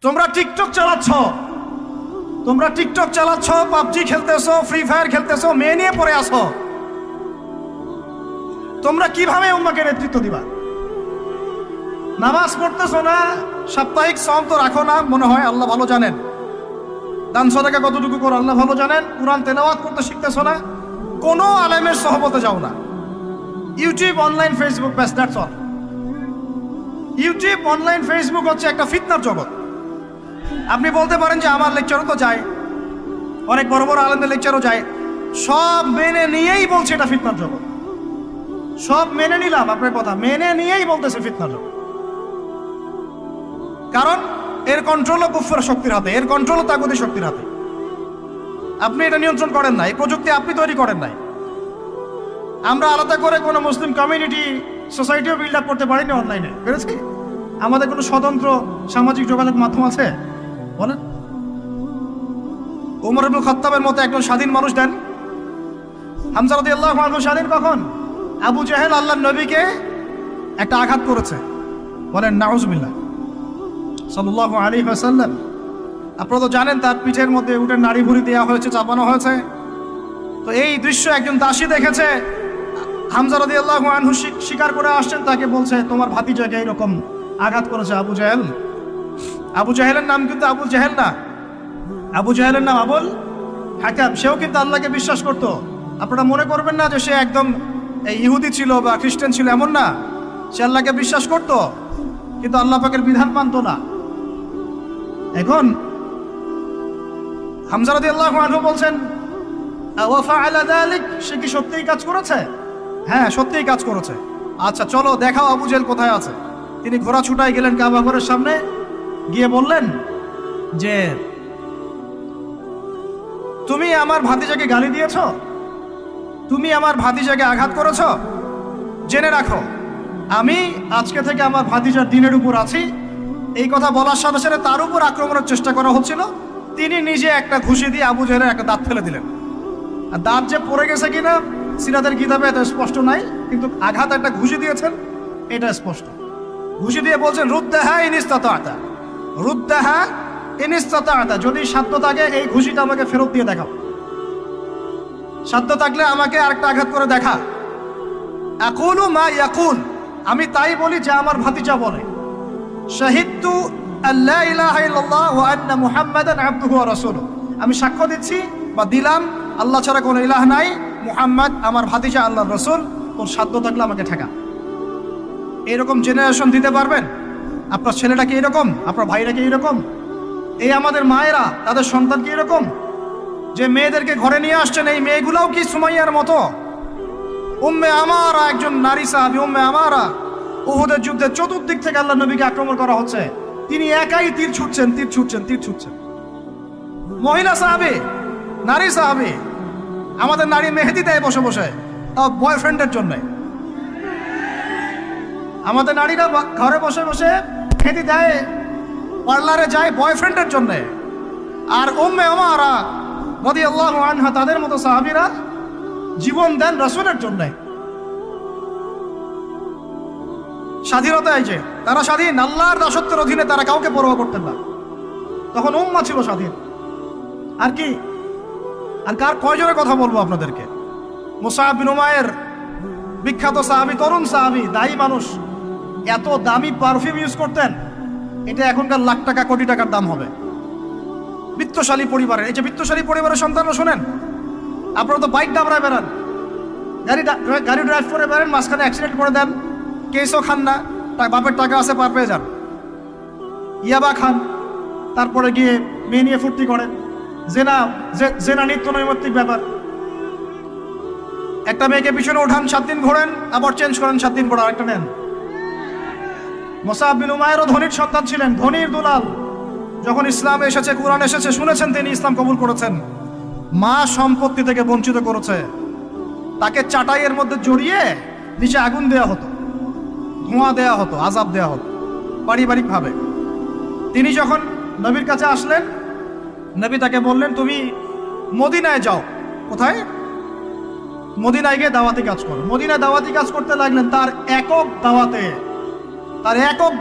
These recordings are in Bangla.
তোমরা টিকটক চালাচ্ছ, পাবজি খেলতেছো, ফ্রি ফায়ার খেলতেছো, মেয়ে নিয়ে পড়ে আসো। তোমরা কিভাবে উম্মাকে নেতৃত্ব দিবা? নামাজ পড়তেছো না, সাপ্তাহিক সম তো রাখো না মনে হয়, আল্লাহ ভালো জানেন। দান সদকা কতটুকু করো আল্লাহ ভালো জানেন। কুরআন তেলাওয়াত করতে শিখতেছো না, কোনো আলেমের সহবতে যাও না। ইউটিউব, অনলাইন, ফেসবুক, ব্যাস, that's all. YouTube, online, Facebook হচ্ছে একটা ফিতনার জগৎ। আপনি বলতে পারেন যে আমার লেকচারও তো যায়, অনেক বড় বড় আলেমদের লেকচারও যায়, সব মেনে নিয়েই বলছে এটা ফিতনার জগৎ। সব মেনে নিলাম, আপনার কথা মেনে নিয়েই বলতেছে ফিতনার জগৎ। কারণ এর কন্ট্রোলও কুফর শক্তির হাতে, এর কন্ট্রোলও তাগুতি শক্তির হাতে। আপনি এটা নিয়ন্ত্রণ করেন না, এই প্রযুক্তি আপনি তৈরি করেন নাই। আমরা আলাদা করে কোনো মুসলিম কমিউনিটি, সোসাইটিও বিল্ড আপ করতে পারিনি অনলাইনে, পেরেছি? আমাদের কোনো স্বতন্ত্র সামাজিক যোগাযোগ মাধ্যম আছে বলেন? ওমর ইবনে খাত্তাবের মতো একজন স্বাধীন মানুষ দেন। হামজা রাদিয়াল্লাহু আনহু স্বাধীন কখন? আবু জাহেল আল্লাহর নবীকে একটা আঘাত করেছে, বলেন নাউজুবিল্লাহ, সাল্লাল্লাহু আলাইহি ওয়াসাল্লাম। আপনারা তো জানেন তার পিঠের মধ্যে উটের নাড়ি ভুড়ি দেওয়া হয়েছে, চাপানো হয়েছে। তো এই দৃশ্য একজন দাসী দেখেছে। হামজা রাদিয়াল্লাহু আনহু স্বীকার করে আসছেন, তাকে বলছে তোমার ভাতিজাকে এইরকম আঘাত করেছে আবু জাহেল। আবু জাহেলের নাম কিন্তু আবু জাহেল না, আবু জাহেলের নাম আবুল হাকাম। সেও কিন্তু আল্লাহকে বিশ্বাস করতো। আপনারা মনে করবেন না যে সে একদম ইহুদি ছিল বা খ্রিস্টান ছিল, এমন না। সে আল্লাহকে বিশ্বাস করত, কিন্তু আল্লাহ পাকের বিধান মানত না। এখন হামজা রাদিয়াল্লাহু আনহু বলছেন ওয়া ফাআলা যালিক, সে কি সত্যিই কাজ করেছে? হ্যাঁ, সত্যিই কাজ করেছে। আচ্ছা চলো দেখাও আবু জাহেল কোথায় আছে। তিনি ঘোড়া ছুটাই গেলেন কাবা ঘরের সামনে, গিয়ে বললেন যে তুমি আমার ভাতিজাকে গালি দিয়েছ, তুমি আমার ভাতিজাকে আঘাত করেছ, জেনে রাখো আমি আজকে থেকে আমার ভাতিজার দিনের উপর আছি। এই কথা বলার সাথে সাথে তার উপর আক্রমণের চেষ্টা করা হচ্ছিল। তিনি নিজে একটা ঘুষি দিয়ে আবু জাহেলের একটা দাঁত ফেলে দিলেন। আর দাঁত যে পড়ে গেছে কিনা সিরাতের কিতাবে এত স্পষ্ট নাই, কিন্তু আঘাত একটা ঘুষি দিয়েছেন এটা স্পষ্ট। ঘুষি দিয়ে বলছেন রুদ্দাহা ইন ইসতাতা, রুদ্দাহা ইন ইসতাতা, যদি সাধ্য থাকে এই ঘুষিটা আমাকে ফেরত দিয়ে দেখাও। সাধ্য থাকলে আমাকে আরেকটা আঘাত করে দেখা। আকুলু মা ইয়াকুল, আমি তাই বলি যে আমার ভাতিজা বলে। শাহিদতু আল্লা ইলাহা ইল্লাল্লাহ ওয়া আন্না মুহাম্মাদান আবদুহু ওয়া রাসূলুহু, আমি সাক্ষ্য দিচ্ছি বা দিলাম আল্লাহ ছাড়া কোনো ইলাহ নাই, মুহাম্মদ আমার ভাতিজা আল্লাহর রাসূল। তোর সাধ্য থাকলে আমাকে ঠেকা। এরকম জেনারেশন দিতে পারবেন? আপনার ছেলেটা কি এরকম? আপনার ভাইরা কি এরকম? এই আমাদের মায়েরা তাদের সন্তান কি এরকম? যে মেয়েদেরকে ঘরে নিয়ে আসছেন, এই মেয়েগুলাও কি সুমাইয়ার মতো? উম্মে আমারা একজন নারী সাহাবী, উম্মে আমারা উহুদের যুদ্ধে চতুর্দিক থেকে আল্লাহ নবীকে আক্রমণ করা হচ্ছে, তিনি একাই তীর ছুটছেন। মহিলা সাহাবী, নারী সাহাবী। আমাদের নারী মেহেদি দেয় বসে বসে, তাও বয়ফ্রেন্ডের জন্য। আমাদের নারীরা ঘরে বসে বসে মেহেদি দেয়, পার্লারে যায় বয়ফ্রেন্ডের জন্য। আর উম্মে আমারা রাদিয়াল্লাহু আনহা, তাদের মতো সাহাবীরা জীবন দেন রাসূলের জন্য। স্বাধীনতা এই যে তারা স্বাধীন, আল্লাহর দাসত্বের অধীনে তারা কাউকে পরোয়া করতেন না। তখন উম্মাহ ছিল স্বাধীন। আর কি, আর কার কয়জনের কথা বলবো আপনাদেরকে? মুসআব বিন উমাইর, বিখ্যাত সাহাবী, তরুণ সাহাবী, দায়ী মানুষ, এত দামি পারফিউম ইউজ করতেন, এটা এখনকার লাখ টাকা কোটি টাকার দাম হবে। বিত্তশালী পরিবারের, এই যে বিত্তশালী পরিবারের সন্তানরা শোনেন, আপনারা তো বাইক দাবড়ায় বেড়ান, গাড়ি ড্রাইভ করে বেড়ান, মাঝখানে অ্যাক্সিডেন্ট করে দেন, কেসও খান না, বাপের টাকা আছে পার পেয়ে যান, ইয়াবা খান, তারপরে গিয়ে মেয়ে নিয়ে ফুর্তি করেন। জেনা নিত্য নৈমিত্তিক ব্যাপার। একটা মেয়েকে পিছনে ওঠান, 7 দিন ঘোরেন, আবার চেঞ্জ করেন, 7 দিন পর আরেকটা নেন। মুসআব বিন উমাইরও ধনীর সন্তান ছিলেন, ধনীর দুলাল। যখন ইসলাম এসেছে, কুরআন এসেছে, শুনেছেন তিনি ইসলাম কবুল করেছেন। মা সম্পত্তি থেকে বঞ্চিত করেছে, তাকে চাটাইয়ের মধ্যে জড়িয়ে নিচে আগুন দেওয়া হতো, ধোঁয়া দেওয়া হতো, আযাব দেওয়া হতো পারিবারিকভাবে। তিনি যখন নবীর কাছে আসলেন, নবী তাকে বললেন তুমি মদিনায় যাও। কোথায়? মদিনায় গিয়ে দাওয়াতি কাজ করো। মদিনায় দাওয়াতি কাজ করতে লাগলেন। তার একক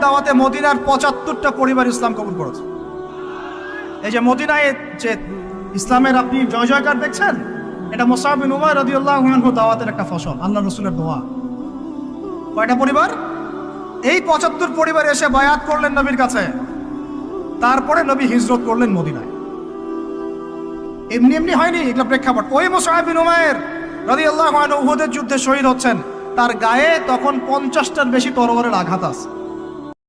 দাওয়াতে মদিনার 75টা পরিবার ইসলাম কবুল করেছে। এই যে মদিনায় যে ইসলামের আপনি জয় জয়কার দেখছেন, এটা মুসআব বিন উমাইর রাদিয়াল্লাহু আনহু দাওয়াতের একটা ফসল, আল্লাহ রসুলের দোয়া। কয়টা পরিবার? এই ৭৫ পরিবার এসে বায়াত করলেন নবীর কাছে, তারপরে নবী হিজরত করলেন মদিনায়। এমনি এমনি হয়নি, এগুলো প্রেক্ষাপট। ওই মুসআব বিন উমাইর রাদিয়াল্লাহু আনহু উহুদের যুদ্ধে শহীদ হচ্ছেন, তার গায়ে তখন ৫০টার বেশি তরবারের আঘাত আছে।